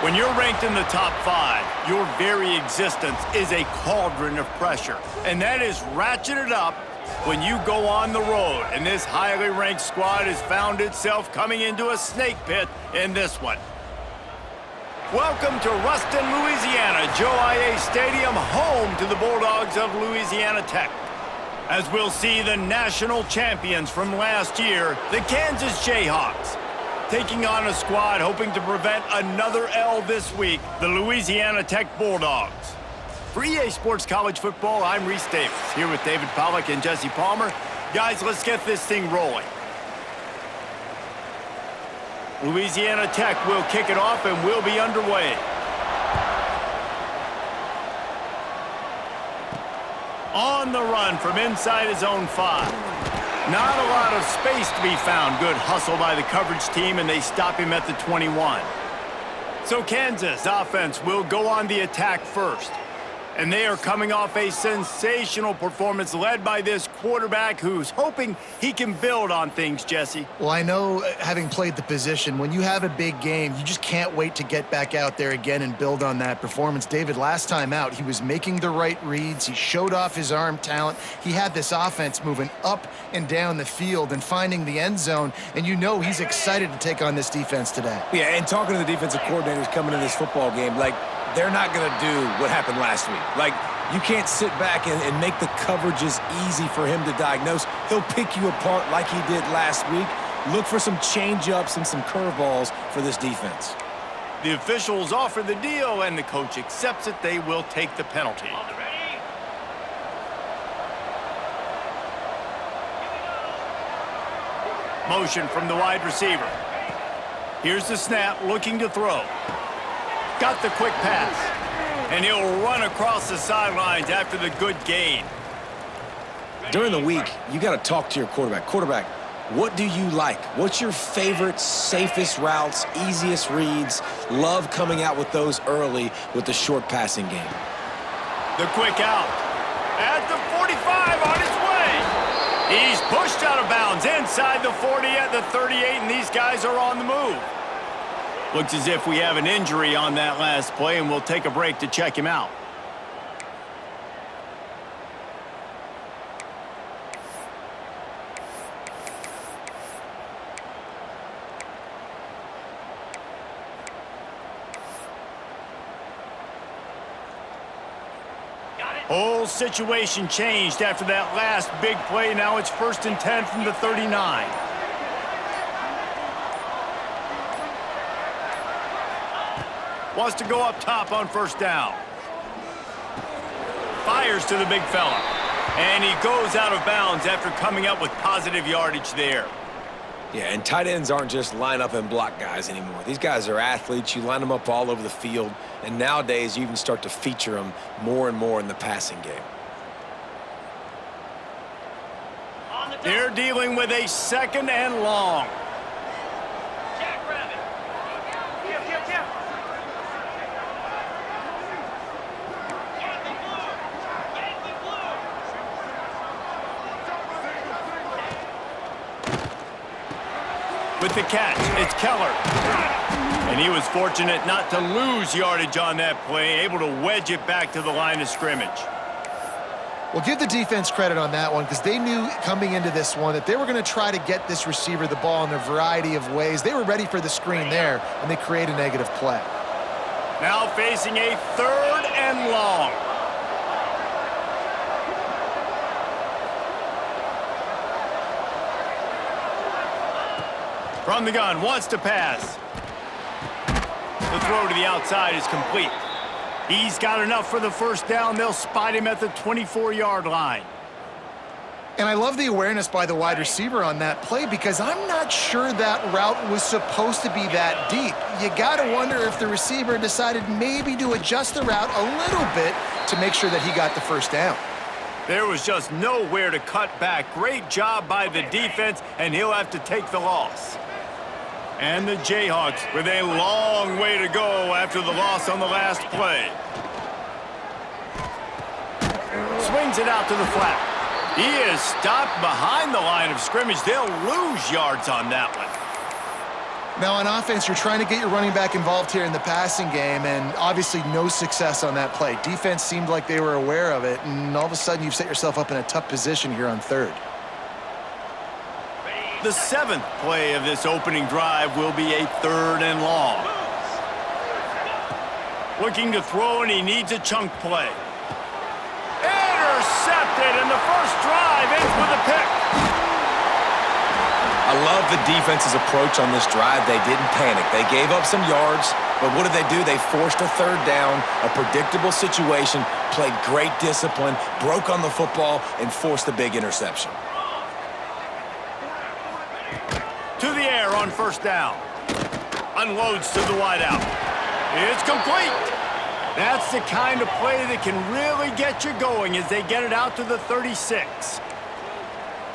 When you're ranked in the top 5, your very existence is a cauldron of pressure. And that is ratcheted up when you go on the road. And this highly ranked squad has found itself coming into a snake pit in this one. Welcome to Ruston, Louisiana, Joe IA Stadium, home to the Bulldogs of Louisiana Tech. As we'll see the national champions from last year, the Kansas Jayhawks, taking on a squad hoping to prevent another L this week, the Louisiana Tech Bulldogs. For EA Sports College Football, I'm Reese Davis, here with David Pollack and Jesse Palmer. Guys, let's get this thing rolling. Louisiana Tech will kick it off and we'll be underway. On the run from inside his own 5. Not a lot of space to be found. Good hustle by the coverage team, and they stop him at the 21. So Kansas offense will go on the attack first. And they are coming off a sensational performance led by this quarterback who's hoping he can build on things, Jesse. Well, I know, having played the position, when you have a big game, you just can't wait to get back out there again and build on that performance. David, last time out, he was making the right reads. He showed off his arm talent. He had this offense moving up and down the field and finding the end zone. And you know he's excited to take on this defense today. Yeah, and talking to the defensive coordinators coming in this football game, they're not going to do what happened last week. You can't sit back and make the coverages easy for him to diagnose. He'll pick you apart like he did last week. Look for some change-ups and some curveballs for this defense. The officials offer the deal, and the coach accepts it. They will take the penalty. Motion from the wide receiver. Here's the snap, looking to throw. Got the quick pass, and he'll run across the sidelines after the good gain. During the week, you got to talk to your quarterback. Quarterback, what do you like? What's your favorite, safest routes, easiest reads? Love coming out with those early with the short passing game. The quick out. At the 45 on his way. He's pushed out of bounds inside the 40 at the 38, and these guys are on the move. Looks as if we have an injury on that last play, and we'll take a break to check him out. Whole situation changed after that last big play. Now it's 1st and 10 from the 39. Wants to go up top on 1st down. Fires to the big fella. And he goes out of bounds after coming up with positive yardage there. Yeah, and tight ends aren't just line up and block guys anymore. These guys are athletes. You line them up all over the field. And nowadays, you even start to feature them more and more in the passing game. They're dealing with a 2nd and long. With the catch, it's Keller. And he was fortunate not to lose yardage on that play, able to wedge it back to the line of scrimmage. Well, give the defense credit on that one because they knew coming into this one that they were going to try to get this receiver the ball in a variety of ways. They were ready for the screen there, and they create a negative play. Now facing a 3rd and long. From the gun, wants to pass. The throw to the outside is complete. He's got enough for the 1st down. They'll spot him at the 24-yard line. And I love the awareness by the wide receiver on that play because I'm not sure that route was supposed to be that deep. You got to wonder if the receiver decided maybe to adjust the route a little bit to make sure that he got the 1st down. There was just nowhere to cut back. Great job by the defense, and he'll have to take the loss. And the Jayhawks with a long way to go after the loss on the last play. Swings it out to the flat. He is stopped behind the line of scrimmage. They'll lose yards on that one. Now, on offense, you're trying to get your running back involved here in the passing game, and obviously no success on that play. Defense seemed like they were aware of it, and all of a sudden you've set yourself up in a tough position here on third. The 7th play of this opening drive will be a 3rd and long. Looking to throw, and he needs a chunk play. Intercepted, and the first drive ends with a pick. I love the defense's approach on this drive. They didn't panic. They gave up some yards, but what did they do? They forced a 3rd down, a predictable situation, played great discipline, broke on the football, and forced a big interception. To the air on 1st down. Unloads to the wideout. It's complete. That's the kind of play that can really get you going as they get it out to the 36.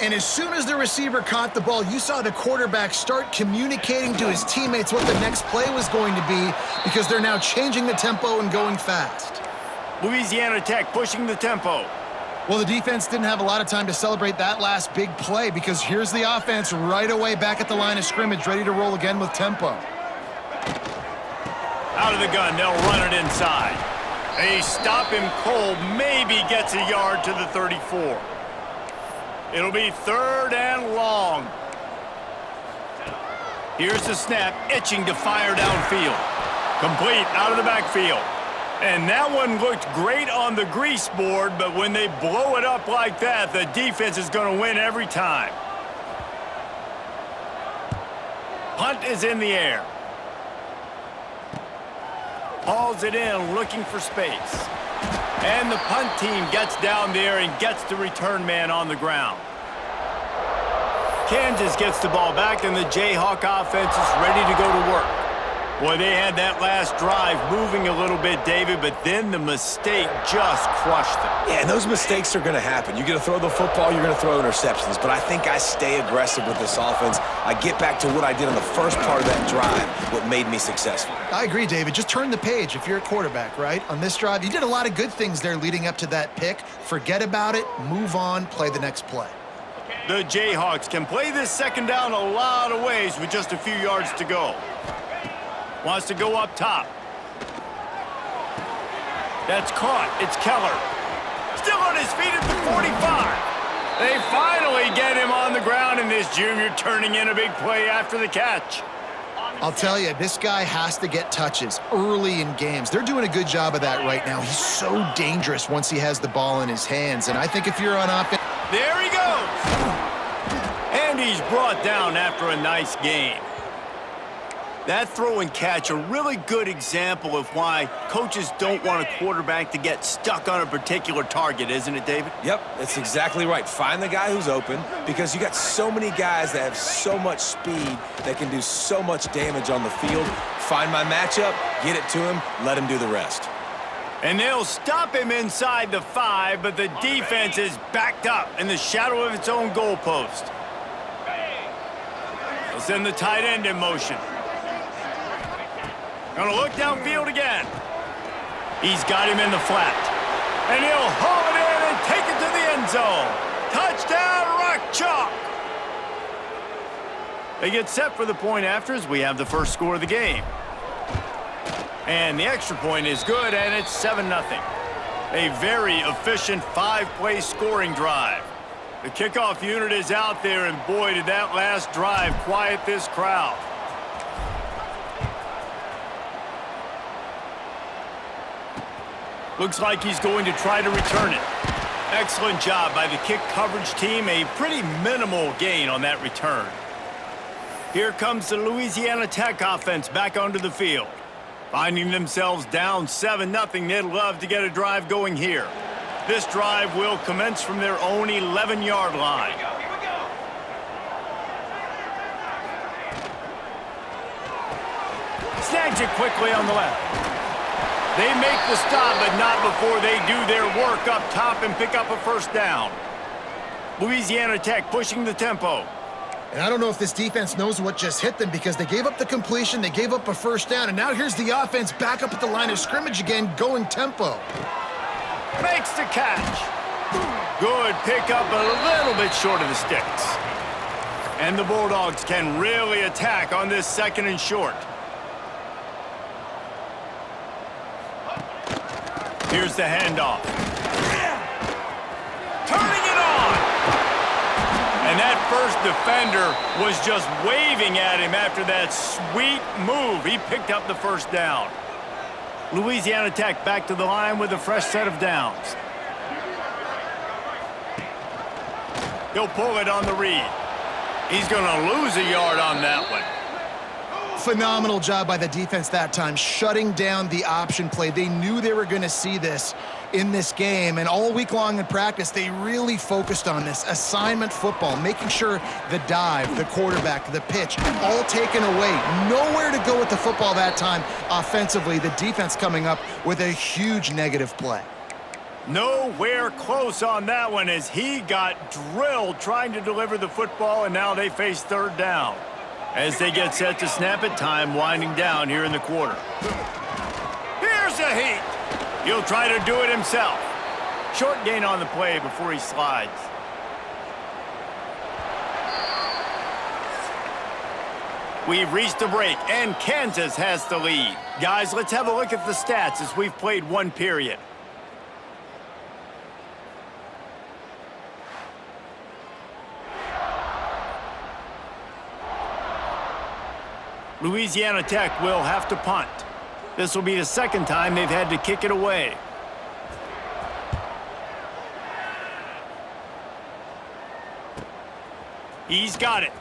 And as soon as the receiver caught the ball, you saw the quarterback start communicating to his teammates what the next play was going to be because they're now changing the tempo and going fast. Louisiana Tech pushing the tempo. Well, the defense didn't have a lot of time to celebrate that last big play because here's the offense right away back at the line of scrimmage, ready to roll again with tempo. Out of the gun, they'll run it inside. They stop him cold, maybe gets a yard to the 34. It'll be 3rd and long. Here's the snap, itching to fire downfield. Complete out of the backfield. And that one looked great on the grease board, but when they blow it up like that, the defense is going to win every time. Punt is in the air. Hauls it in, looking for space. And the punt team gets down there and gets the return man on the ground. Kansas gets the ball back, and the Jayhawk offense is ready to go to work. Boy, they had that last drive moving a little bit, David, but then the mistake just crushed them. Yeah, and those mistakes are going to happen. You're going to throw the football, you're going to throw interceptions, but I think I stay aggressive with this offense. I get back to what I did on the first part of that drive, what made me successful. I agree, David. Just turn the page if you're a quarterback, right? On this drive, you did a lot of good things there leading up to that pick. Forget about it, move on, play the next play. The Jayhawks can play this 2nd down a lot of ways with just a few yards to go. Wants to go up top. That's caught. It's Keller. Still on his feet at the 45. They finally get him on the ground, and this junior turning in a big play after the catch. I'll tell you, this guy has to get touches early in games. They're doing a good job of that right now. He's so dangerous once he has the ball in his hands, and I think if you're on offense... There he goes. And he's brought down after a nice game. That throw and catch, a really good example of why coaches don't want a quarterback to get stuck on a particular target, isn't it, David? Yep, that's exactly right. Find the guy who's open because you got so many guys that have so much speed that can do so much damage on the field. Find my matchup, get it to him, let him do the rest. And they'll stop him inside the 5, but the defense is backed up in the shadow of its own goalpost. They'll send the tight end in motion. Gonna look downfield again. He's got him in the flat. And he'll haul it in and take it to the end zone. Touchdown, Rock Chalk! They get set for the point after as we have the first score of the game. And the extra point is good, and it's 7-0. A very efficient 5-play scoring drive. The kickoff unit is out there, and boy, did that last drive quiet this crowd. Looks like he's going to try to return it. Excellent job by the kick coverage team. A pretty minimal gain on that return. Here comes the Louisiana Tech offense back onto the field. Finding themselves down 7-0, they'd love to get a drive going here. This drive will commence from their own 11-yard line. Snags it quickly on the left. They make the stop, but not before they do their work up top and pick up a first down. Louisiana Tech pushing the tempo. And I don't know if this defense knows what just hit them because they gave up the completion, they gave up a first down, and now here's the offense back up at the line of scrimmage again, going tempo. Makes the catch. Good pickup, a little bit short of the sticks. And the Bulldogs can really attack on this 2nd and short. Here's the handoff. Turning it on! And that first defender was just waving at him after that sweet move. He picked up the first down. Louisiana Tech back to the line with a fresh set of downs. He'll pull it on the read. He's going to lose a yard on that one. Phenomenal job by the defense that time, shutting down the option play. They knew they were going to see this in this game, and all week long in practice, they really focused on this assignment football, making sure the dive, the quarterback, the pitch, all taken away. Nowhere to go with the football that time offensively. The defense coming up with a huge negative play. Nowhere close on that one as he got drilled trying to deliver the football, and now they face 3rd down. As they get set to snap it, time winding down here in the quarter. Here's a heat. He'll try to do it himself. Short gain on the play before he slides. We've reached a break, and Kansas has the lead. Guys, let's have a look at the stats as we've played 1 period. Louisiana Tech will have to punt. This will be the 2nd time they've had to kick it away. He's got it.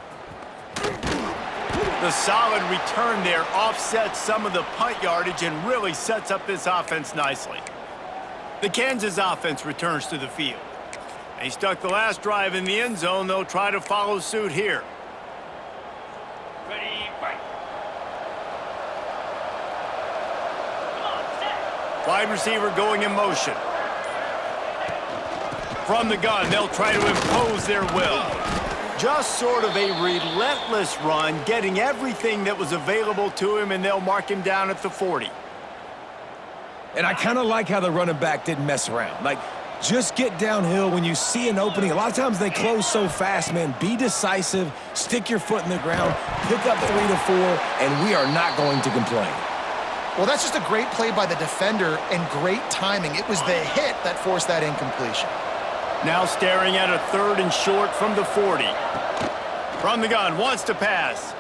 The solid return there offsets some of the punt yardage and really sets up this offense nicely. The Kansas offense returns to the field. They stuck the last drive in the end zone. They'll try to follow suit here. Wide receiver going in motion. From the gun, they'll try to impose their will. Just sort of a relentless run, getting everything that was available to him, and they'll mark him down at the 40. And I kind of like how the running back didn't mess around. Like, just get downhill when you see an opening. A lot of times they close so fast, man. Be decisive, stick your foot in the ground, pick up 3 to 4, and we are not going to complain. Well, that's just a great play by the defender and great timing. It was the hit that forced that incompletion. Now staring at a 3rd and short from the 40. From the gun, wants to pass.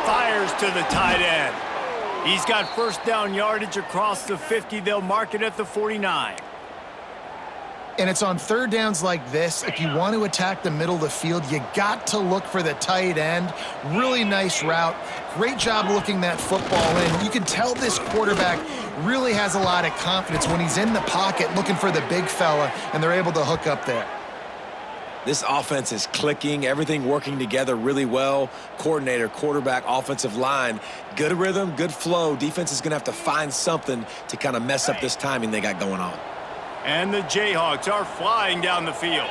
Fires to the tight end. He's got 1st down yardage across the 50. They'll mark it at the 49. And it's on 3rd downs like this. If you want to attack the middle of the field, you got to look for the tight end. Really nice route. Great job looking that football in. You can tell this quarterback really has a lot of confidence when he's in the pocket looking for the big fella, and they're able to hook up there. This offense is clicking, everything working together really well. Coordinator, quarterback, offensive line, good rhythm, good flow. Defense is going to have to find something to kind of mess up this timing they got going on. And the Jayhawks are flying down the field.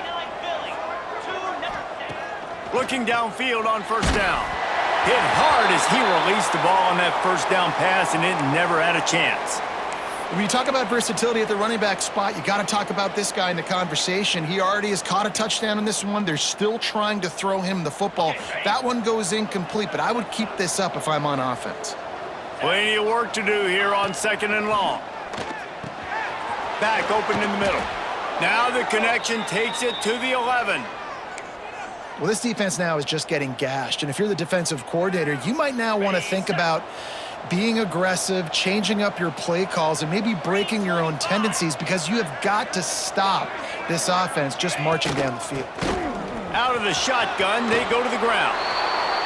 Looking downfield on 1st down. Hit hard as he released the ball on that 1st down pass, and it never had a chance. When you talk about versatility at the running back spot, you got to talk about this guy in the conversation. He already has caught a touchdown in this one. They're still trying to throw him the football. That one goes incomplete, but I would keep this up if I'm on offense. Plenty of work to do here on 2nd and long. Back open in the middle. Now the connection takes it to the 11. Well, this defense now is just getting gashed, and if you're the defensive coordinator, you might now want to think about being aggressive, changing up your play calls, and maybe breaking your own tendencies, because you have got to stop this offense just marching down the field. Out of the shotgun, they go to the ground.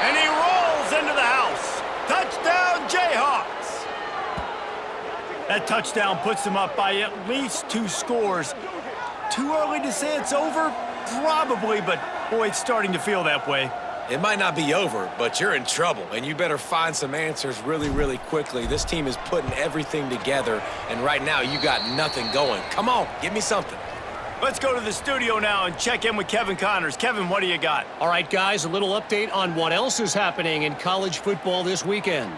And he rolls into the house. Touchdown, Jayhawks! That touchdown puts them up by at least 2 scores. Too early to say it's over? Probably, but boy, it's starting to feel that way. It might not be over, but you're in trouble, and you better find some answers really, really quickly. This team is putting everything together, and right now you got nothing going. Come on, give me something. Let's go to the studio now and check in with Kevin Connors. Kevin, what do you got? All right, guys, a little update on what else is happening in college football this weekend.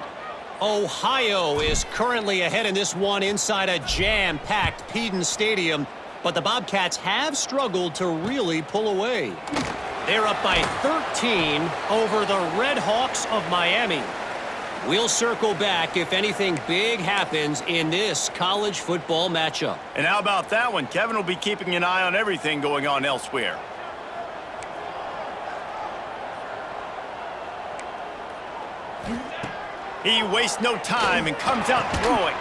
Ohio is currently ahead in this one inside a jam-packed Peden Stadium, but the Bobcats have struggled to really pull away. They're up by 13 over the Red Hawks of Miami. We'll circle back if anything big happens in this college football matchup. And how about that one? Kevin will be keeping an eye on everything going on elsewhere. He wastes no time and comes out throwing.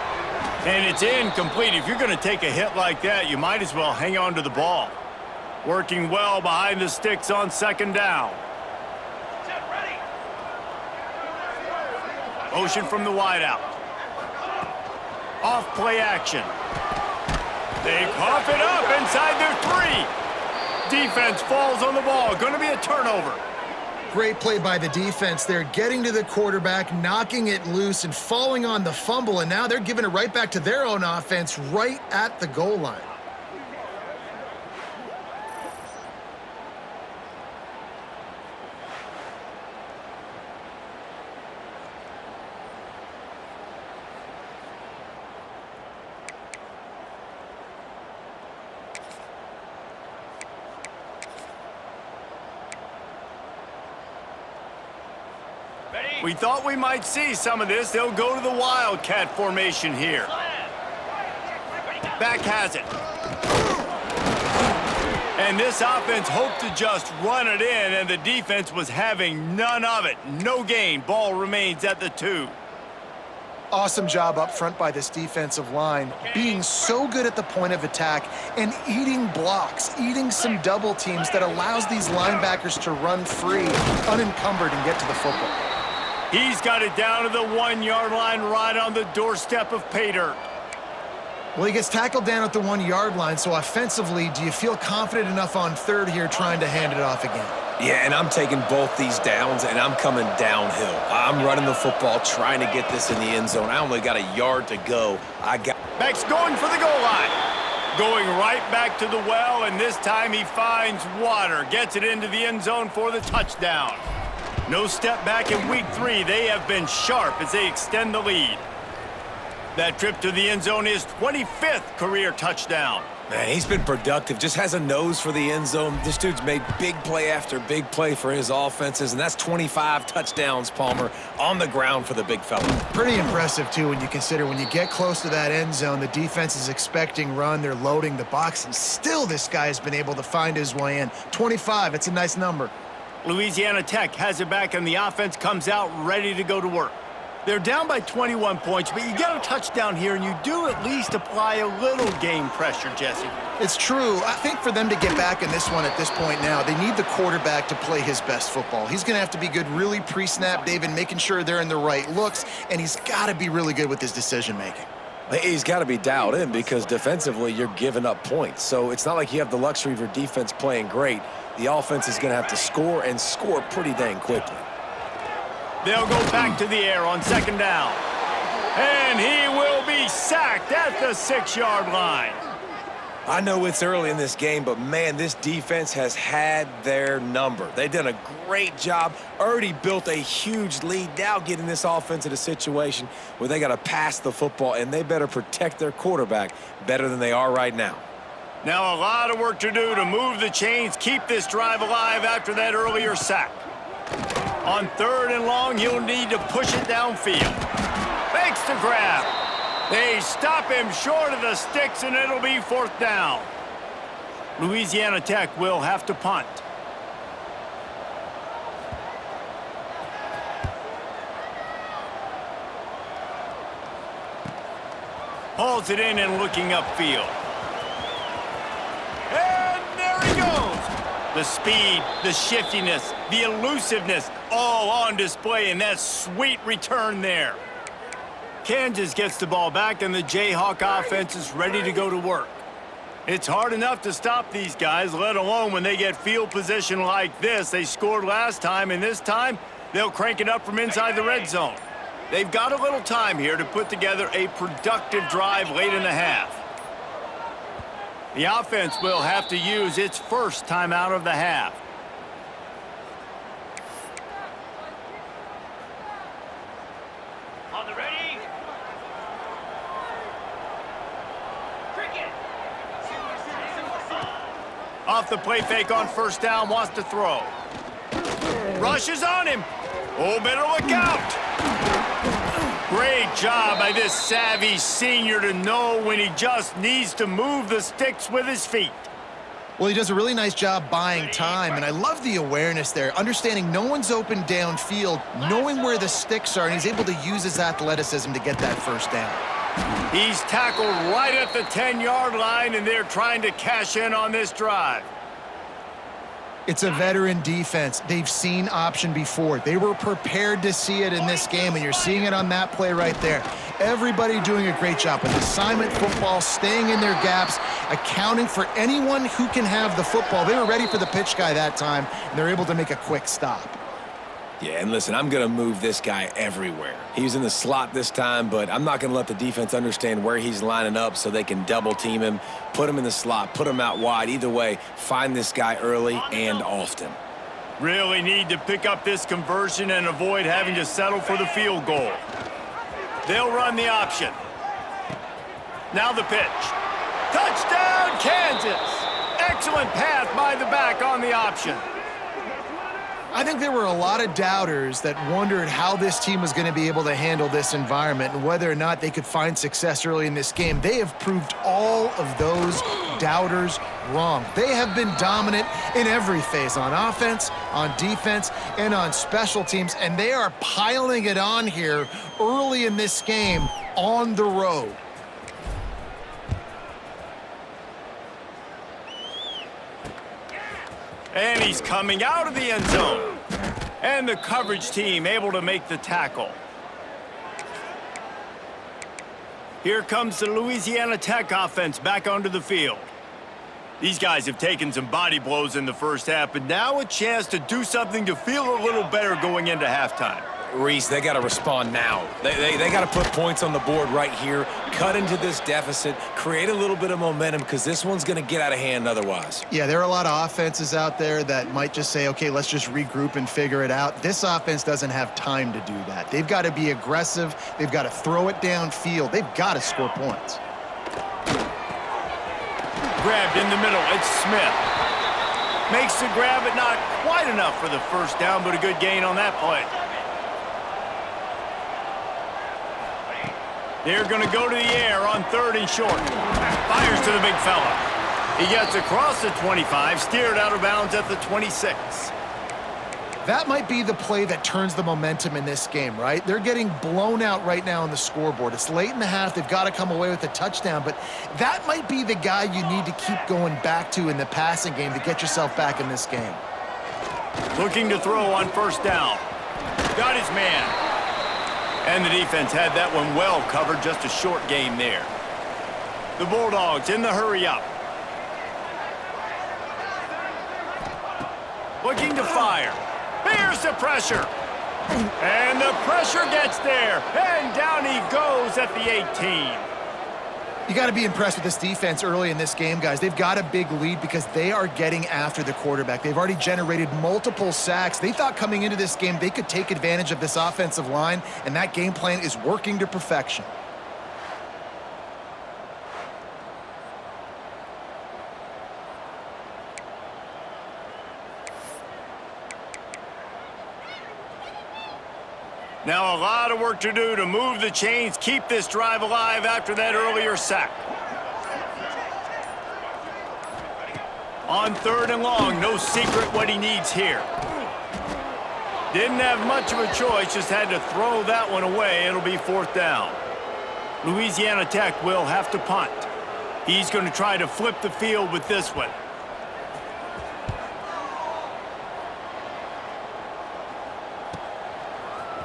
And it's incomplete. If you're going to take a hit like that, you might as well hang on to the ball. Working well behind the sticks on second down. Motion from the wideout. Off play action. They cough it up inside their 3. Defense falls on the ball. Going to be a turnover. Great play by the defense. They're getting to the quarterback, knocking it loose, and falling on the fumble, and now they're giving it right back to their own offense right at the goal line. We thought we might see some of this. They'll go to the Wildcat formation here. Back has it. And this offense hoped to just run it in, and the defense was having none of it. No gain. Ball remains at the 2. Awesome job up front by this defensive line, being so good at the point of attack and eating blocks, eating some double teams that allows these linebackers to run free, unencumbered, and get to the football. He's got it down to the 1-yard line right on the doorstep of pay dirt. Well, he gets tackled down at the 1-yard line, so offensively, do you feel confident enough on third here trying to hand it off again? Yeah, and I'm taking both these downs, and I'm coming downhill. I'm running the football, trying to get this in the end zone. I only got a yard to go. Beck's going for the goal line. Going right back to the well, and this time he finds water. Gets it into the end zone for the touchdown. No step back in week 3. They have been sharp as they extend the lead. That trip to the end zone is 25th career touchdown. Man, he's been productive. Just has a nose for the end zone. This dude's made big play after big play for his offenses, and that's 25 touchdowns, Palmer, on the ground for the big fella. Pretty impressive, too, when you consider when you get close to that end zone, the defense is expecting run, they're loading the box, and still this guy has been able to find his way in. 25, it's a nice number. Louisiana Tech has it back, and the offense comes out ready to go to work. They're down by 21 points, but you get a touchdown here, and you do at least apply a little game pressure, Jesse. It's true. I think for them to get back in this one at this point now, they need the quarterback to play his best football. He's going to have to be good really pre-snap, David, making sure they're in the right looks, and he's got to be really good with his decision-making. He's got to be dialed in because defensively you're giving up points. So it's not like you have the luxury of your defense playing great. The offense is going to have to score and score pretty dang quickly. They'll go back to the air on second down. And he will be sacked at the 6-yard line. I know it's early in this game, but, man, this defense has had their number. They've done a great job, already built a huge lead, now getting this offense in a situation where they got to pass the football, and they better protect their quarterback better than they are right now. Now a lot of work to do to move the chains, keep this drive alive after that earlier sack. On 3rd and long, he'll need to push it downfield. Makes the grab. They stop him short of the sticks, and it'll be 4th down. Louisiana Tech will have to punt. Hauls it in and looking upfield. And there he goes. The speed, the shiftiness, the elusiveness, all on display in that sweet return there. Kansas gets the ball back, and the Jayhawk offense is ready to go to work. It's hard enough to stop these guys, let alone when they get field position like this. They scored last time, and this time they'll crank it up from inside the red zone. They've got a little time here to put together a productive drive late in the half. The offense will have to use its first timeout of the half. On the ready. Cricket. Off the play fake on first down, wants to throw. Rushes on him. Oh, better look out. Great job by this savvy senior to know when he just needs to move the sticks with his feet. Well, he does a really nice job buying time, and I love the awareness there, understanding no one's open downfield, knowing where the sticks are, and he's able to use his athleticism to get that first down. He's tackled right at the 10-yard line, and they're trying to cash in on this drive. It's a veteran defense. They've seen option before. They were prepared to see it in this game, and you're seeing it on that play right there. Everybody doing a great job with assignment football, staying in their gaps, accounting for anyone who can have the football. They were ready for the pitch guy that time, and they're able to make a quick stop. Yeah, and listen, I'm going to move this guy everywhere. He was in the slot this time, but I'm not going to let the defense understand where he's lining up so they can double team him, put him in the slot, put him out wide. Either way, find this guy early and often. Really need to pick up this conversion and avoid having to settle for the field goal. They'll run the option. Now the pitch. Touchdown, Kansas! Excellent pass by the back on the option. I think there were a lot of doubters that wondered how this team was going to be able to handle this environment and whether or not they could find success early in this game. They have proved all of those doubters wrong. They have been dominant in every phase, on offense, on defense, and on special teams, and they are piling it on here early in this game on the road. And he's coming out of the end zone. And the coverage team able to make the tackle. Here comes the Louisiana Tech offense back onto the field. These guys have taken some body blows in the first half, but now a chance to do something to feel a little better going into halftime. Reese, they got to respond now. They got to put points on the board right here, cut into this deficit, create a little bit of momentum because this one's going to get out of hand otherwise. Yeah, there are a lot of offenses out there that might just say, okay, let's just regroup and figure it out. This offense doesn't have time to do that. They've got to be aggressive. They've got to throw it downfield. They've got to score points. Grabbed in the middle. It's Smith. Makes the grab, but not quite enough for the first down, but a good gain on that play. They're going to go to the air on 3rd and short. Fires to the big fella. He gets across the 25, steered out of bounds at the 26. That might be the play that turns the momentum in this game, right? They're getting blown out right now on the scoreboard. It's late in the half. They've got to come away with a touchdown, but that might be the guy you need to keep going back to in the passing game to get yourself back in this game. Looking to throw on first down. Got his man. And the defense had that one well covered, just a short game there. The Bulldogs in the hurry up. Looking to fire. Here's the pressure. And the pressure gets there. And down he goes at the 18. You got to be impressed with this defense early in this game, guys. They've got a big lead because they are getting after the quarterback. They've already generated multiple sacks. They thought coming into this game they could take advantage of this offensive line, and that game plan is working to perfection. Now a lot of work to do to move the chains, keep this drive alive after that earlier sack. On 3rd and long, no secret what he needs here. Didn't have much of a choice, just had to throw that one away. It'll be 4th down. Louisiana Tech will have to punt. He's going to try to flip the field with this one.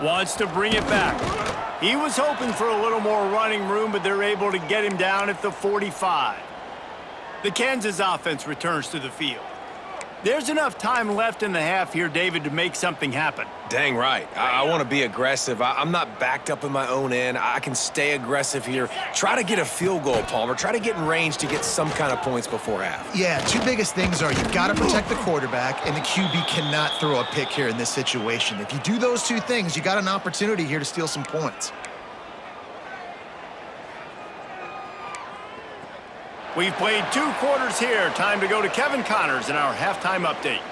Wants to bring it back. He was hoping for a little more running room, but they're able to get him down at the 45. The Kansas offense returns to the field. There's enough time left in the half here, David, to make something happen. Dang right. I want to be aggressive. I'm not backed up in my own end. I can stay aggressive here. Try to get a field goal, Palmer. Try to get in range to get some kind of points before half. Yeah, two biggest things are you've got to protect the quarterback, and the QB cannot throw a pick here in this situation. If you do those two things, you got an opportunity here to steal some points. We've played 2 quarters here. Time to go to Kevin Connors in our halftime update.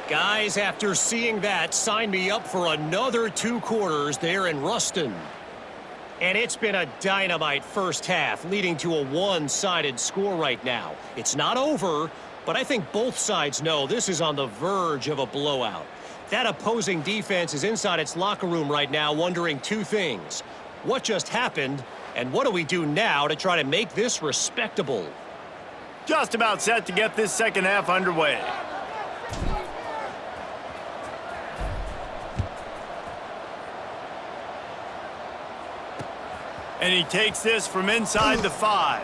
Guys, after seeing that, sign me up for another 2 quarters there in Ruston. And it's been a dynamite first half, leading to a one-sided score right now. It's not over, but I think both sides know this is on the verge of a blowout. That opposing defense is inside its locker room right now wondering 2 things. What just happened, and what do we do now to try to make this respectable? Just about set to get this second half underway. And he takes this from inside the 5.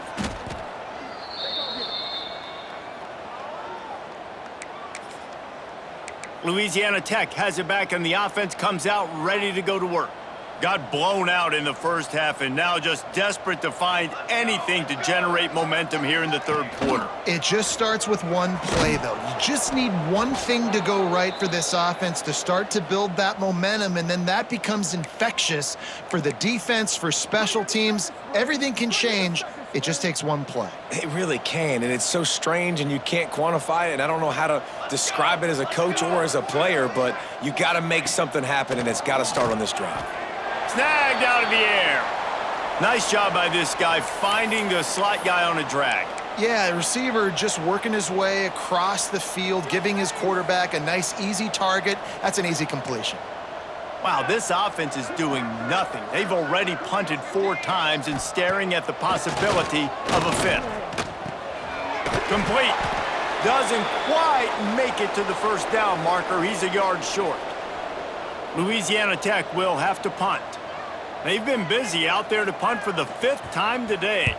Louisiana Tech has it back, and the offense comes out ready to go to work. Got blown out in the first half, and now just desperate to find anything to generate momentum here in the third quarter. It just starts with one play, though. You just need one thing to go right for this offense to start to build that momentum, and then that becomes infectious for the defense, for special teams. Everything can change. It just takes one play. It really can, and it's so strange, and you can't quantify it, and I don't know how to describe it as a coach or as a player, but you got to make something happen, and it's got to start on this drive. Snagged out of the air. Nice job by this guy finding the slot guy on a drag. Yeah, receiver just working his way across the field, giving his quarterback a nice, easy target. That's an easy completion. Wow, this offense is doing nothing. They've already punted 4 times and staring at the possibility of a 5th. Complete. Doesn't quite make it to the first down marker. He's a yard short. Louisiana Tech will have to punt. They've been busy out there to punt for the 5th time today.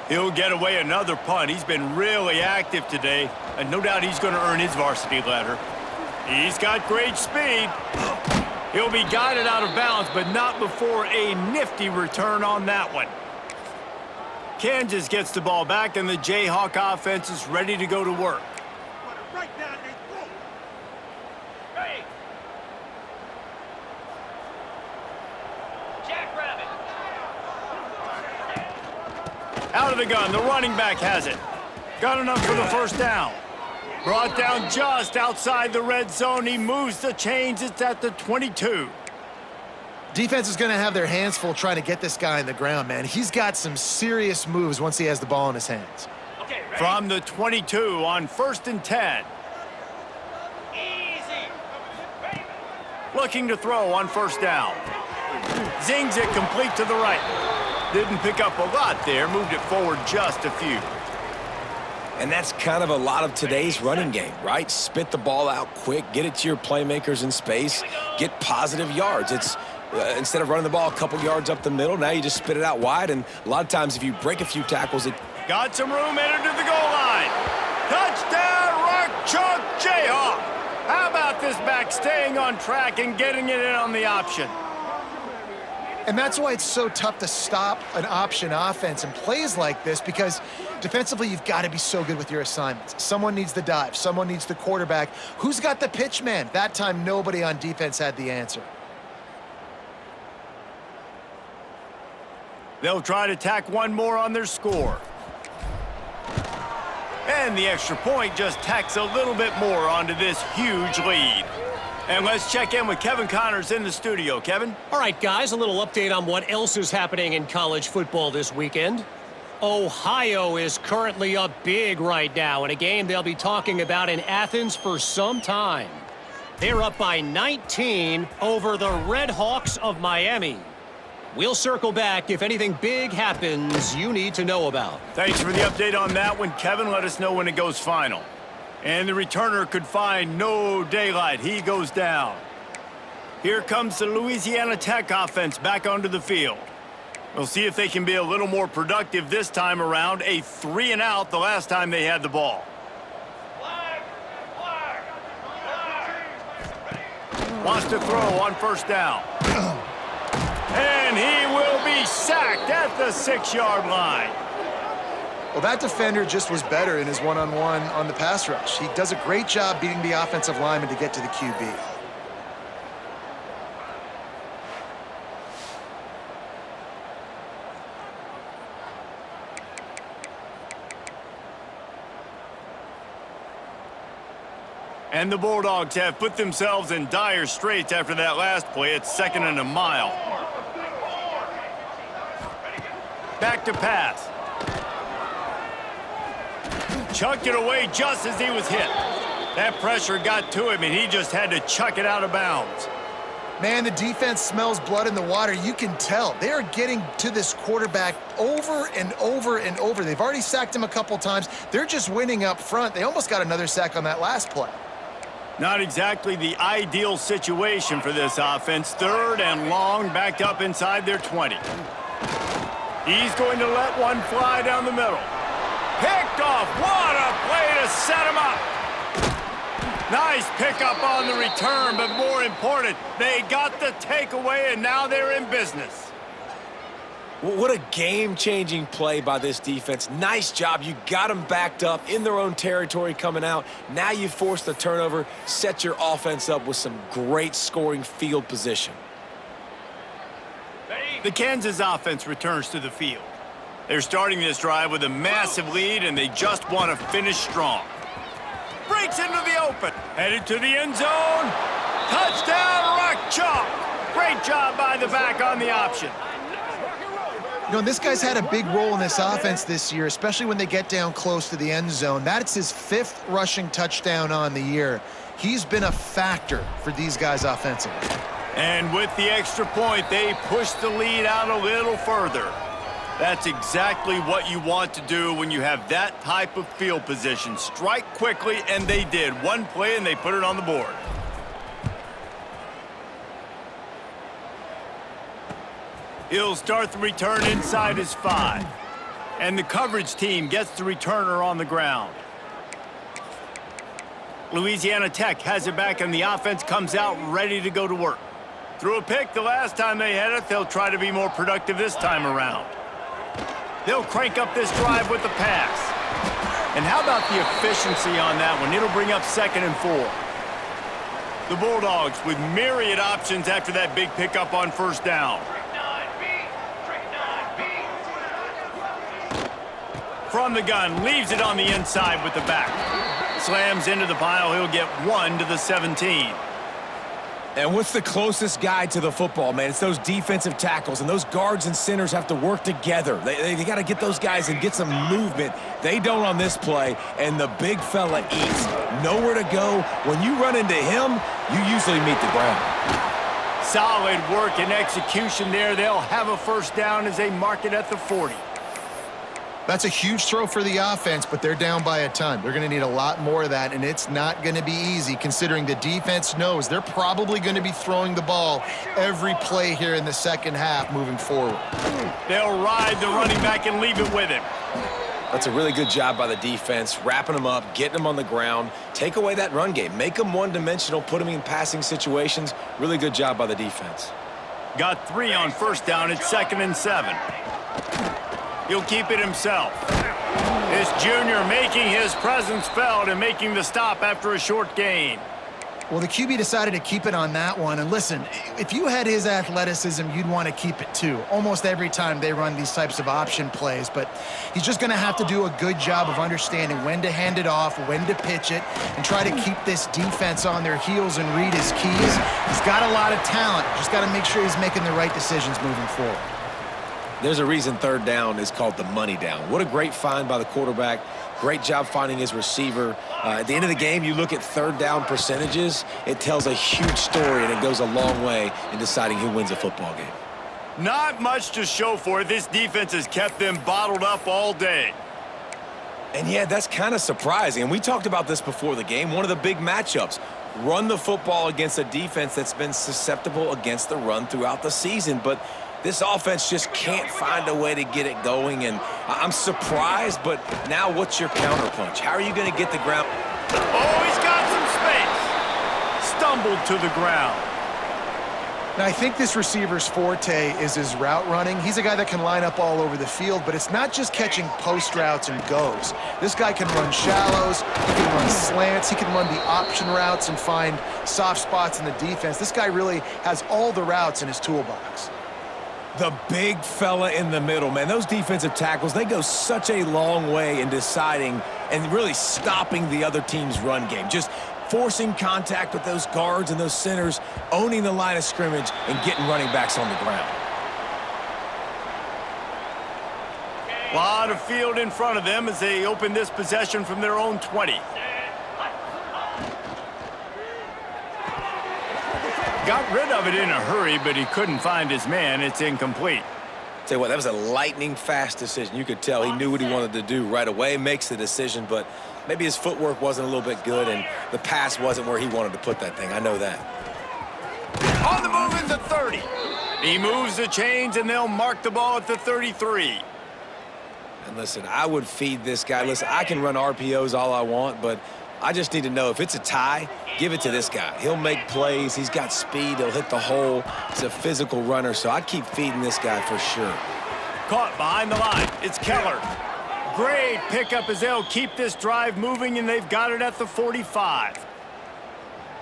He'll get away another punt. He's been really active today, and no doubt he's going to earn his varsity letter. He's got great speed. He'll be guided out of bounds, but not before a nifty return on that one. Kansas gets the ball back, and the Jayhawk offense is ready to go to work. Out of the gun, the running back has it. Got enough for the first down. Brought down just outside the red zone. He moves the chains. It's at the 22. Defense is going to have their hands full trying to get this guy on the ground, man. He's got some serious moves once he has the ball in his hands. Okay, from the 22 on 1st and 10. Easy. Looking to throw on 1st down. Zings it complete to the right. Didn't pick up a lot there, moved it forward just a few. And that's kind of a lot of today's running game, right? Spit the ball out quick, get it to your playmakers in space, get positive yards. It's instead of running the ball a couple yards up the middle, now you just spit it out wide, and a lot of times if you break a few tackles, it... Got some room, entered to the goal line. Touchdown, Rock Chalk Jayhawk. How about this back staying on track and getting it in on the option? And that's why it's so tough to stop an option offense and plays like this, because defensively you've got to be so good with your assignments. Someone needs the dive. Someone needs the quarterback. Who's got the pitch man? That time nobody on defense had the answer. They'll try to tack one more on their score. And the extra point just tacks a little bit more onto this huge lead. And let's check in with Kevin Connors in the studio. Kevin? All right, guys, a little update on what else is happening in college football this weekend. Ohio is currently up big right now in a game they'll be talking about in Athens for some time. They're up by 19 over the Red Hawks of Miami. We'll circle back if anything big happens you need to know about. Thanks for the update on that one, Kevin. Let us know when it goes final. And the returner could find no daylight. He goes down. Here comes the Louisiana Tech offense back onto the field. We'll see if they can be a little more productive this time around. A 3-and-out the last time they had the ball. Wants to throw on 1st down. And he will be sacked at the 6-yard line. Well, that defender just was better in his one-on-one on the pass rush. He does a great job beating the offensive lineman to get to the QB. And the Bulldogs have put themselves in dire straits after that last play. It's 2nd and a mile. Back to pass. Chucked it away just as he was hit. That pressure got to him, and he just had to chuck it out of bounds. Man, the defense smells blood in the water. You can tell. They are getting to this quarterback over and over and over. They've already sacked him a couple times. They're just winning up front. They almost got another sack on that last play. Not exactly the ideal situation for this offense. 3rd and long, backed up inside their 20. He's going to let one fly down the middle. Picked off. What a play to set him up. Nice pickup on the return, but more important, they got the takeaway, and now they're in business. What a game-changing play by this defense. Nice job. You got them backed up in their own territory coming out. Now you force the turnover, set your offense up with some great scoring field position. The Kansas offense returns to the field. They're starting this drive with a massive lead, and they just want to finish strong. Breaks into the open. Headed to the end zone. Touchdown, Rock Chalk. Great job by the back on the option. You know, this guy's had a big role in this offense this year, especially when they get down close to the end zone. That's his 5th rushing touchdown on the year. He's been a factor for these guys offensively. And with the extra point, they push the lead out a little further. That's exactly what you want to do when you have that type of field position. Strike quickly, and they did. One play, and they put it on the board. He'll start the return inside his 5. And the coverage team gets the returner on the ground. Louisiana Tech has it back, and the offense comes out ready to go to work. Threw a pick the last time they had it. They'll try to be more productive this time around. They'll crank up this drive with the pass. And how about the efficiency on that one? It'll bring up 2nd and 4. The Bulldogs with myriad options after that big pickup on 1st down. From the gun, leaves it on the inside with the back. Slams into the pile. He'll get 1 to the 17. And what's the closest guy to the football, man? It's those defensive tackles, and those guards and centers have to work together. They got to get those guys and get some movement. They don't on this play, and the big fella eats. Nowhere to go. When you run into him, you usually meet the ground. Solid work and execution there. They'll have a 1st down as they mark it at the 40. That's a huge throw for the offense, but they're down by a ton. They're going to need a lot more of that, and it's not going to be easy considering the defense knows they're probably going to be throwing the ball every play here in the 2nd half moving forward. They'll ride the running back and leave it with him. That's a really good job by the defense, wrapping them up, getting them on the ground. Take away that run game. Make them one-dimensional, put them in passing situations. Really good job by the defense. Got 3 on 1st down. It's 2nd and 7. He'll keep it himself. This junior making his presence felt and making the stop after a short gain. Well, the QB decided to keep it on that one. And listen, if you had his athleticism, you'd want to keep it too. Almost every time they run these types of option plays. But he's just going to have to do a good job of understanding when to hand it off, when to pitch it, and try to keep this defense on their heels and read his keys. He's got a lot of talent. Just got to make sure he's making the right decisions moving forward. There's a reason 3rd down is called the money down. What a great find by the quarterback. Great job finding his receiver. At the end of the game, you look at 3rd down percentages. It tells a huge story, and it goes a long way in deciding who wins a football game. Not much to show for it. This defense has kept them bottled up all day. And yeah, that's kind of surprising. And we talked about this before the game. One of the big matchups. Run the football against a defense that's been susceptible against the run throughout the season. But this offense just can't find a way to get it going, and I'm surprised, but now what's your counterpunch? How are you going to get the ground? Oh, he's got some space. Stumbled to the ground. Now, I think this receiver's forte is his route running. He's a guy that can line up all over the field, but it's not just catching post routes and goes. This guy can run shallows, he can run slants, he can run the option routes and find soft spots in the defense. This guy really has all the routes in his toolbox. The big fella in the middle, man. Those defensive tackles, they go such a long way in deciding and really stopping the other team's run game. Just forcing contact with those guards and those centers, owning the line of scrimmage, and getting running backs on the ground. A lot of field in front of them as they open this possession from their own 20. Got rid of it in a hurry, but he couldn't find his man. It's incomplete. Tell you what, that was a lightning-fast decision. You could tell he knew what he wanted to do right away, makes the decision, but maybe his footwork wasn't a little bit good, and the pass wasn't where he wanted to put that thing. I know that. On the move at the 30. He moves the chains, and they'll mark the ball at the 33. And listen, I would feed this guy. Listen, I can run RPOs all I want, but I just need to know if it's a tie, give it to this guy. He'll make plays. He's got speed. He'll hit the hole. He's a physical runner, so I'd keep feeding this guy for sure. Caught behind the line. It's Keller. Great pickup as they'll keep this drive moving, and they've got it at the 45.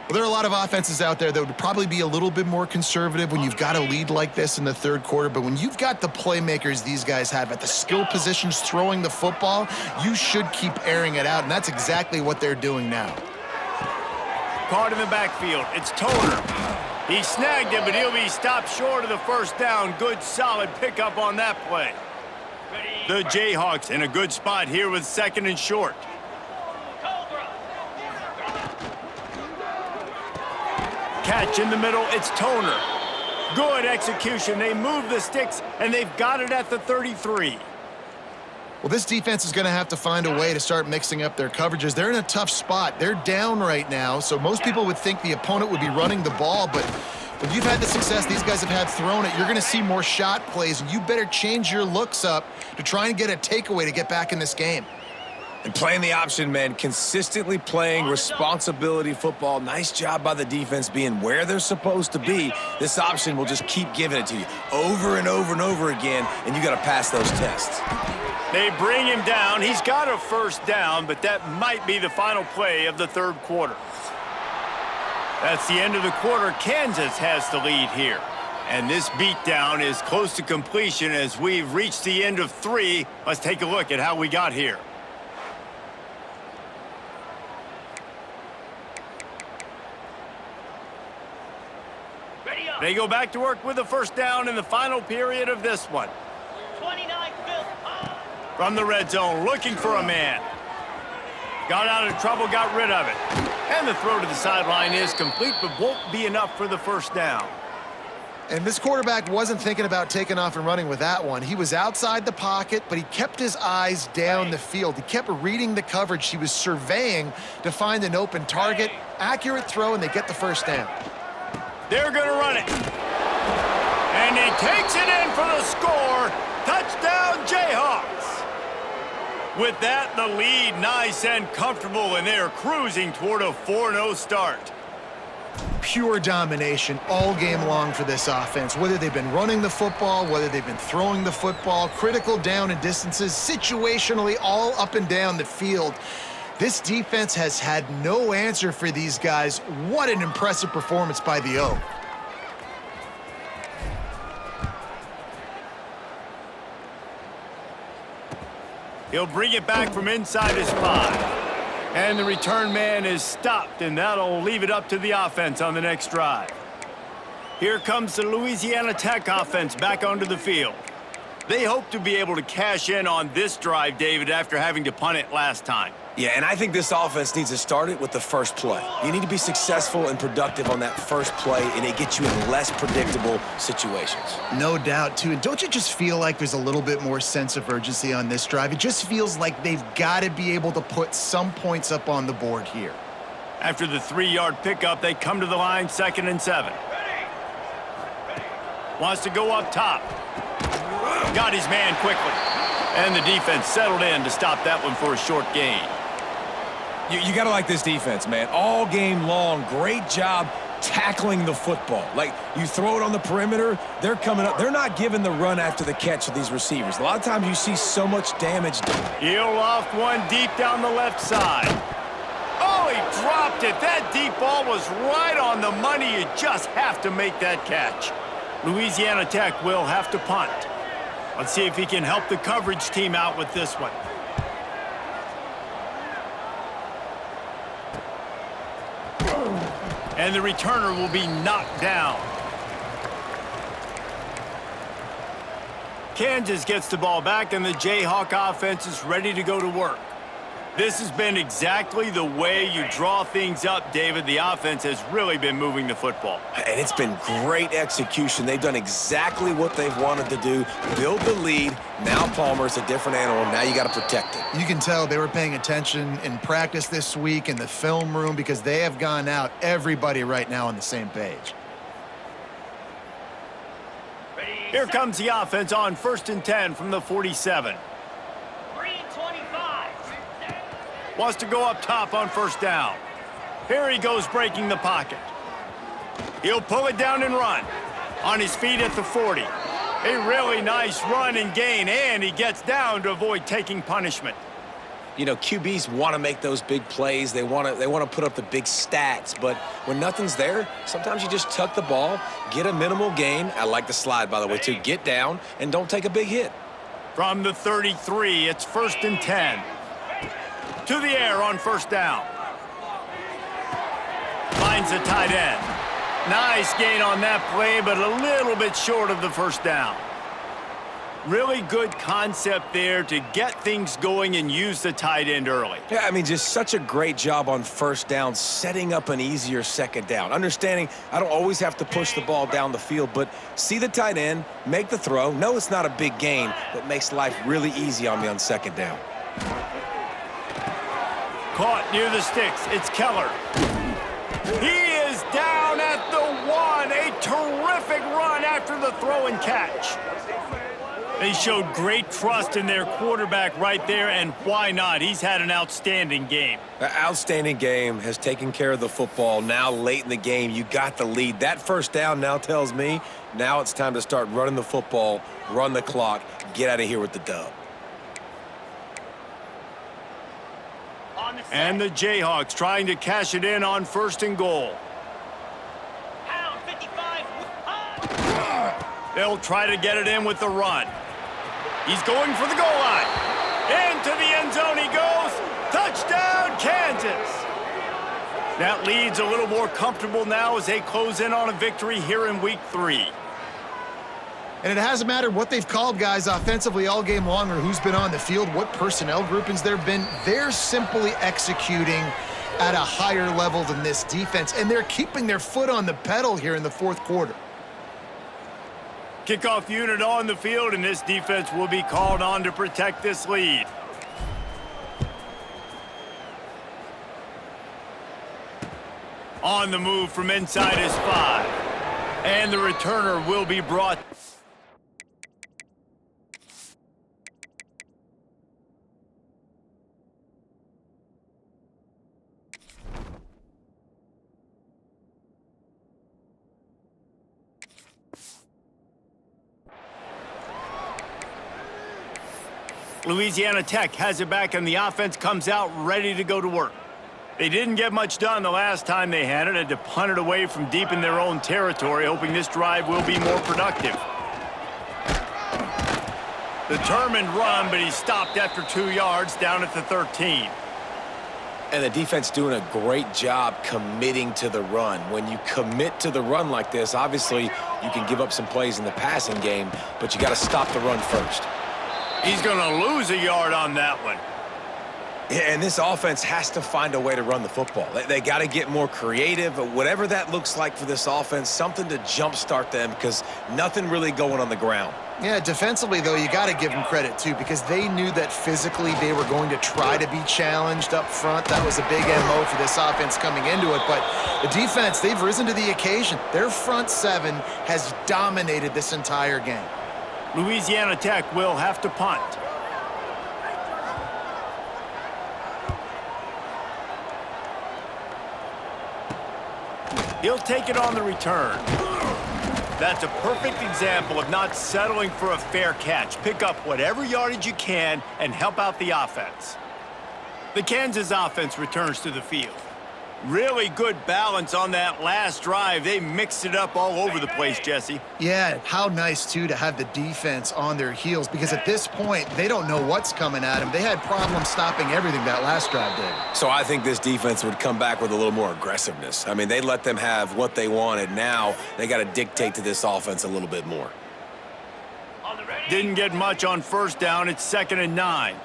Well, there are a lot of offenses out there that would probably be a little bit more conservative when you've got a lead like this in the third quarter, but when you've got the playmakers these guys have at the skill positions throwing the football, you should keep airing it out, and that's exactly what they're doing now. Caught in the backfield. It's Toner. He snagged it, but he'll be stopped short of the first down. Good, solid pickup on that play. The Jayhawks in a good spot here with 2nd and short. Catch in the middle, it's Toner. Good execution. They move the sticks, and they've got it at the 33. Well, this defense is going to have to find a way to start mixing up their coverages. They're in a tough spot. They're down right now, so most people would think the opponent would be running the ball, but when you've had the success these guys have had throwing it, you're going to see more shot plays, and you better change your looks up to try and get a takeaway to get back in this game. And playing the option, man, consistently playing responsibility football. Nice job by the defense being where they're supposed to be. This option will just keep giving it to you over and over and over again, and you got to pass those tests. They bring him down. He's got a first down, but that might be the final play of the third quarter. That's the end of the quarter. Kansas has the lead here. And this beatdown is close to completion as we've reached the end of 3. Let's take a look at how we got here. They go back to work with a first down in the final period of this one. 29 Phil. From the red zone, looking for a man. Got out of trouble, got rid of it. And the throw to the sideline is complete, but won't be enough for the first down. And this quarterback wasn't thinking about taking off and running with that one. He was outside the pocket, but he kept his eyes down the field. He kept reading the coverage. He was surveying to find an open target. Accurate throw, and they get the first down. They're going to run it. And he takes it in for the score. Touchdown, Jayhawks. With that, the lead nice and comfortable, and they're cruising toward a 4-0 start. Pure domination all game long for this offense. Whether they've been running the football, whether they've been throwing the football, critical down and distances, situationally all up and down the field. This defense has had no answer for these guys. What an impressive performance by the O. He'll bring it back from inside his 5. And the return man is stopped, and that'll leave it up to the offense on the next drive. Here comes the Louisiana Tech offense back onto the field. They hope to be able to cash in on this drive, David, after having to punt it last time. Yeah, and I think this offense needs to start it with the first play. You need to be successful and productive on that first play, and it gets you in less predictable situations. No doubt, too. And don't you just feel like there's a little bit more sense of urgency on this drive? It just feels like they've got to be able to put some points up on the board here. After the 3-yard pickup, they come to the line, 2nd and 7. Wants to go up top. Got his man quickly. And the defense settled in to stop that one for a short gain. You got to like this defense, man. All game long, great job tackling the football. Like, you throw it on the perimeter, they're coming up. They're not giving the run after the catch of these receivers. A lot of times you see so much damage. He'll loft one deep down the left side. Oh, he dropped it. That deep ball was right on the money. You just have to make that catch. Louisiana Tech will have to punt. Let's see if he can help the coverage team out with this one. And the returner will be knocked down. Kansas gets the ball back, and the Jayhawk offense is ready to go to work. This has been exactly the way you draw things up, David. The offense has really been moving the football. And it's been great execution. They've done exactly what they've wanted to do. Build the lead. Now Palmer's a different animal. Now you got to protect it. You can tell they were paying attention in practice this week in the film room because they have gone out, everybody right now on the same page. Here comes the offense on 1st and 10 from the 47. 3:25. Wants to go up top on 1st down. Here he goes breaking the pocket. He'll pull it down and run. On his feet at the 40. A really nice run and gain, and he gets down to avoid taking punishment. You know, QBs want to make those big plays. They want to put up the big stats. But when nothing's there, sometimes you just tuck the ball, get a minimal gain. I like the slide, by the way, too. Get down and don't take a big hit. From the 33, it's 1st and 10. To the air on 1st down. Finds the tight end. Nice gain on that play, but a little bit short of the 1st down. Really good concept there to get things going and use the tight end early. Yeah, I mean, just such a great job on 1st down, setting up an easier 2nd down. Understanding I don't always have to push the ball down the field, but see the tight end, make the throw. No, it's not a big gain, but makes life really easy on me on 2nd down. Caught near the sticks. It's Keller. He is down at the 1. A terrific run after the throw and catch. They showed great trust in their quarterback right there, and why not? He's had an outstanding game. An outstanding game, has taken care of the football. Now late in the game, you got the lead. That 1st down now tells me now it's time to start running the football, run the clock, get out of here with the dub. And the Jayhawks trying to cash it in on 1st and goal. Pound 55. They'll try to get it in with the run. He's going for the goal line. Into the end zone he goes. Touchdown, Kansas. That lead's a little more comfortable now as they close in on a victory here in week 3. And it hasn't mattered what they've called guys offensively all game long or who's been on the field, what personnel groupings there have been. They're simply executing at a higher level than this defense, and they're keeping their foot on the pedal here in the 4th quarter. Kickoff unit on the field, and this defense will be called on to protect this lead. On the move from inside his 5. And the returner will be brought. Louisiana Tech has it back, and the offense comes out ready to go to work. They didn't get much done the last time they had it, had to punt it away from deep in their own territory, hoping this drive will be more productive. Determined run, but he stopped after 2 yards down at the 13. And the defense doing a great job committing to the run. When you commit to the run like this, obviously you can give up some plays in the passing game, but you got to stop the run first. He's going to lose a yard on that one. Yeah, and this offense has to find a way to run the football. They got to get more creative, whatever that looks like for this offense, something to jumpstart them because nothing really going on the ground. Yeah, defensively, though, you got to give them credit, too, because they knew that physically they were going to try to be challenged up front. That was a big MO for this offense coming into it. But the defense, they've risen to the occasion. Their front 7 has dominated this entire game. Louisiana Tech will have to punt. He'll take it on the return. That's a perfect example of not settling for a fair catch. Pick up whatever yardage you can and help out the offense. The Kansas offense returns to the field. Really good balance on that last drive. They mixed it up all over the place, Jesse. Yeah, how nice, too, to have the defense on their heels, because at this point, they don't know what's coming at them. They had problems stopping everything that last drive did. So I think this defense would come back with a little more aggressiveness. I mean, they let them have what they wanted. Now they got to dictate to this offense a little bit more. Didn't get much on first down. It's 2nd and 9.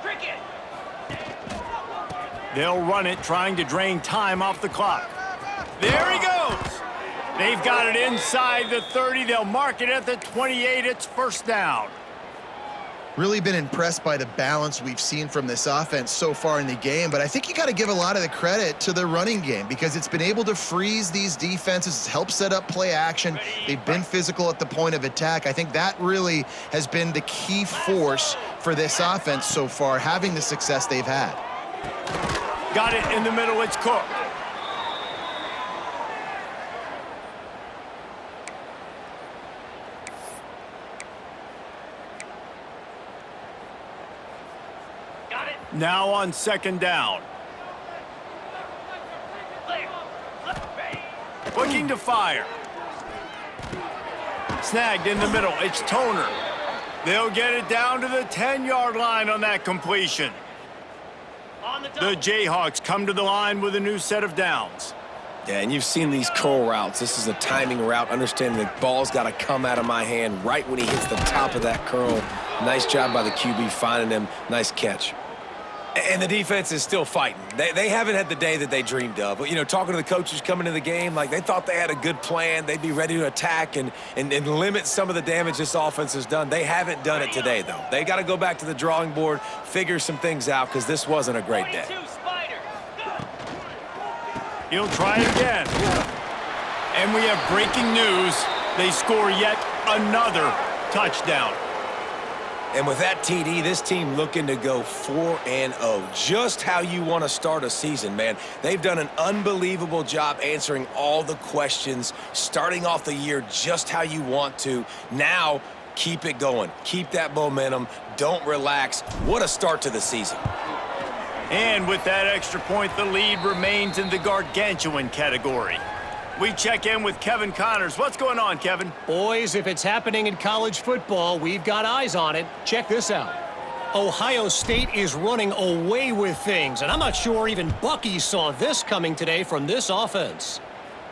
Cricket. They'll run it, trying to drain time off the clock. There he goes. They've got it inside the 30. They'll mark it at the 28. It's first down. Really been impressed by the balance we've seen from this offense so far in the game, but I think you got to give a lot of the credit to the running game because it's been able to freeze these defenses. It's helped set up play action. They've been physical at the point of attack. I think that really has been the key force for this offense so far, having the success they've had. Got it in the middle. It's Cook. Got it. Now on 2nd down. Clear. Looking to fire. Snagged in the middle. It's Toner. They'll get it down to the 10-yard line on that completion. On the The double. Jayhawks come to the line with a new set of downs. Yeah, and you've seen these curl routes. This is a timing route, understanding the ball's got to come out of my hand right when he hits the top of that curl. Nice job by the QB finding him. Nice catch. And the defense is still fighting. They haven't had the day that they dreamed of. But, you know, talking to the coaches coming into the game, like they thought they had a good plan. They'd be ready to attack and limit some of the damage this offense has done. They haven't done it today, though. They got to go back to the drawing board, figure some things out, because this wasn't a great day. 22 Spider. He'll try it again. And we have breaking news. They score yet another touchdown. And with that TD, this team looking to go 4-0. Just how you want to start a season, man. They've done an unbelievable job answering all the questions, starting off the year just how you want to. Now, keep it going. Keep that momentum. Don't relax. What a start to the season. And with that extra point, the lead remains in the gargantuan category. We check in with Kevin Connors. What's going on, Kevin? Boys, if it's happening in college football, we've got eyes on it. Check this out. Ohio State is running away with things, and I'm not sure even Bucky saw this coming today from this offense.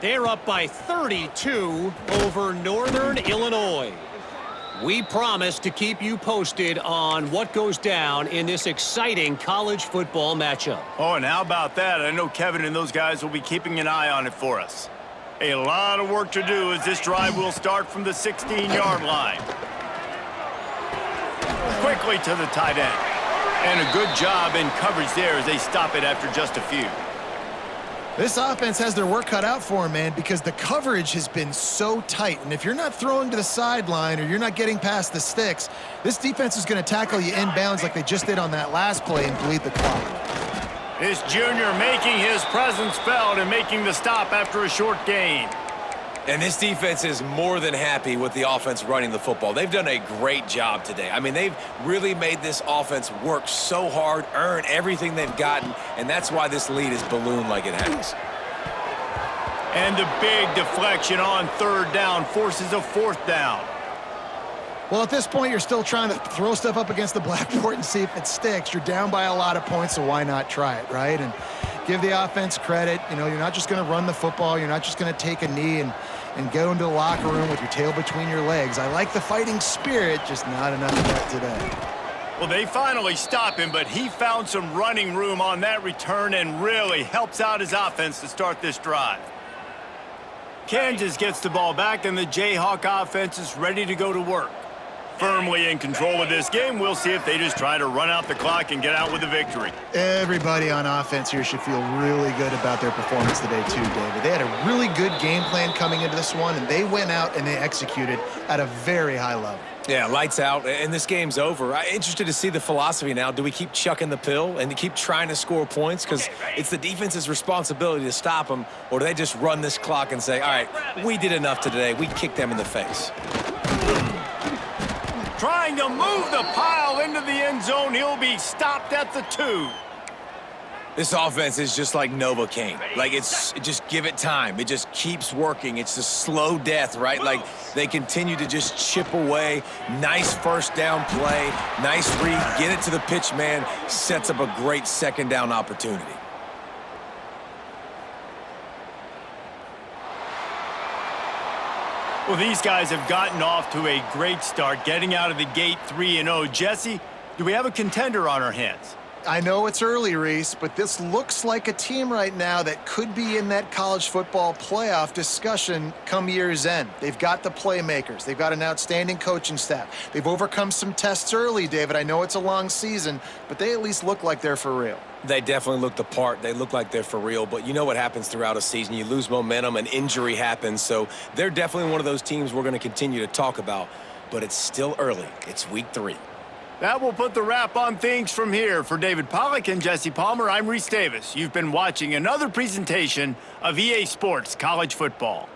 They're up by 32 over Northern Illinois. We promise to keep you posted on what goes down in this exciting college football matchup. Oh, and how about that? I know Kevin and those guys will be keeping an eye on it for us. A lot of work to do as this drive will start from the 16-yard line. Quickly to the tight end. And a good job in coverage there as they stop it after just a few. This offense has their work cut out for them, man, because the coverage has been so tight. And if you're not throwing to the sideline or you're not getting past the sticks, this defense is going to tackle you inbounds like they just did on that last play and bleed the clock. This junior making his presence felt and making the stop after a short gain. And this defense is more than happy with the offense running the football. They've done a great job today. I mean, they've really made this offense work so hard, earn everything they've gotten, and that's why this lead is ballooned like it has. And the big deflection on 3rd down forces a 4th down. Well, at this point, you're still trying to throw stuff up against the blackboard and see if it sticks. You're down by a lot of points, so why not try it, right? And give the offense credit. You know, you're not just going to run the football. You're not just going to take a knee and go into the locker room with your tail between your legs. I like the fighting spirit, just not enough of that today. Well, they finally stop him, but he found some running room on that return and really helps out his offense to start this drive. Kansas gets the ball back, and the Jayhawk offense is ready to go to work. Firmly in control of this game. We'll see if they just try to run out the clock and get out with a victory. Everybody on offense here should feel really good about their performance today too, David. They had a really good game plan coming into this one, and they went out and they executed at a very high level. Yeah, lights out, and this game's over. I'm interested to see the philosophy now. Do we keep chucking the pill and keep trying to score points? Because it's the defense's responsibility to stop them, or do they just run this clock and say, all right, we did enough today. We kicked them in the face. Trying to move the pile into the end zone. He'll be stopped at the 2. This offense is just like Novocaine. Like, just give it time. It just keeps working. It's a slow death, right? Like, they continue to just chip away. Nice first down play. Nice read. Get it to the pitch man. Sets up a great second down opportunity. Well, these guys have gotten off to a great start, getting out of the gate 3-0. Jesse, do we have a contender on our hands? I know it's early, Reese, but this looks like a team right now that could be in that college football playoff discussion come year's end. They've got the playmakers. They've got an outstanding coaching staff. They've overcome some tests early, David. I know it's a long season, but they at least look like they're for real. They definitely look the part. They look like they're for real, but you know what happens throughout a season. You lose momentum, and injury happens, so they're definitely one of those teams we're going to continue to talk about, but it's still early. It's week 3. That will put the wrap on things from here. For David Pollack and Jesse Palmer, I'm Reese Davis. You've been watching another presentation of EA Sports College Football.